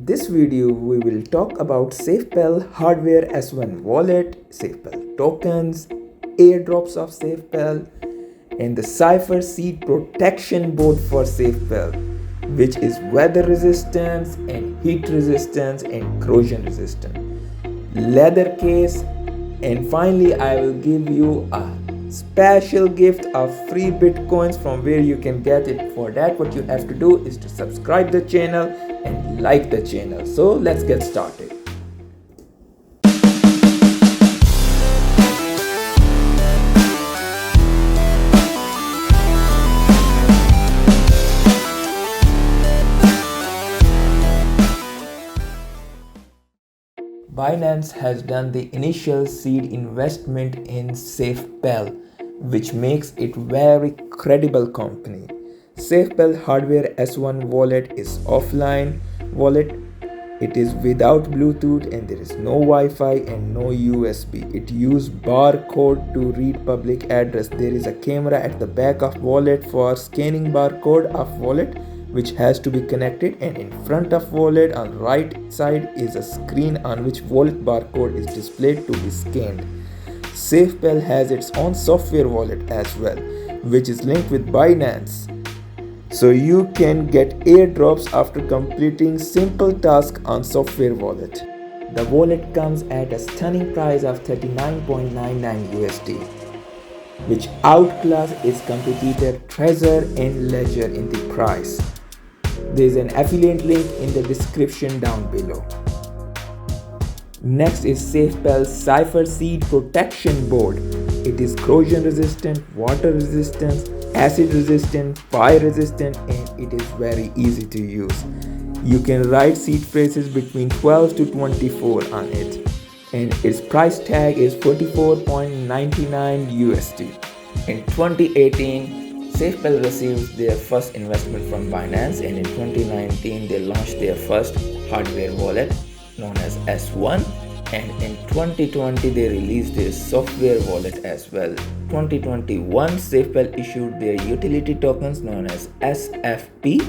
this video, we will talk about safepal hardware S1 wallet, safepal tokens, airdrops of safepal, and the cipher seed protection board for safepal, which is weather resistance and heat resistance and corrosion resistant, leather case, and finally I will give you a special gift of free bitcoins from where you can get it. For that, what you have to do is to subscribe the channel and like the channel. So let's get started. Binance has done the initial seed investment in safepal, which makes it very credible company. Safepal hardware S1 wallet is offline wallet. It is without Bluetooth and there is no Wi-Fi and no USB. It uses barcode to read public address. There is a camera at the back of wallet for scanning barcode of wallet, which has to be connected, and in front of wallet on right side is a screen on which wallet barcode is displayed to be scanned. Safepal has its own software wallet as well, which is linked with Binance, so you can get airdrops after completing simple tasks on software wallet. The wallet comes at a stunning price of $39.99 USD, which outclass its competitor Trezor and Ledger in the price. There is an affiliate link in the description down below. Next is safepal cipher seed protection board. It is corrosion resistant, water resistant, acid resistant, fire resistant, and it is very easy to use. You can write seed phrases between 12 to 24 on it, and its price tag is $44.99 USD. In 2018, Safepal received their first investment from Binance, and in 2019 they launched their first hardware wallet known as S1, and in 2020 they released their software wallet as well. 2021 Safepal issued their utility tokens known as SFP,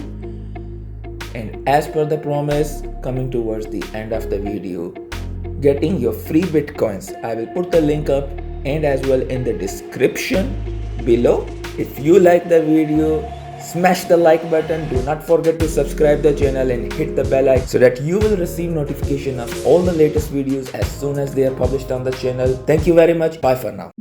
and as per the promise, coming towards the end of the video, getting your free bitcoins. I will put the link up and as well in the description below. If you like the video, smash the like button. Do not forget to subscribe the channel and hit the bell icon so that you will receive notification of all the latest videos as soon as they are published on the channel. Thank you very much. Bye for now.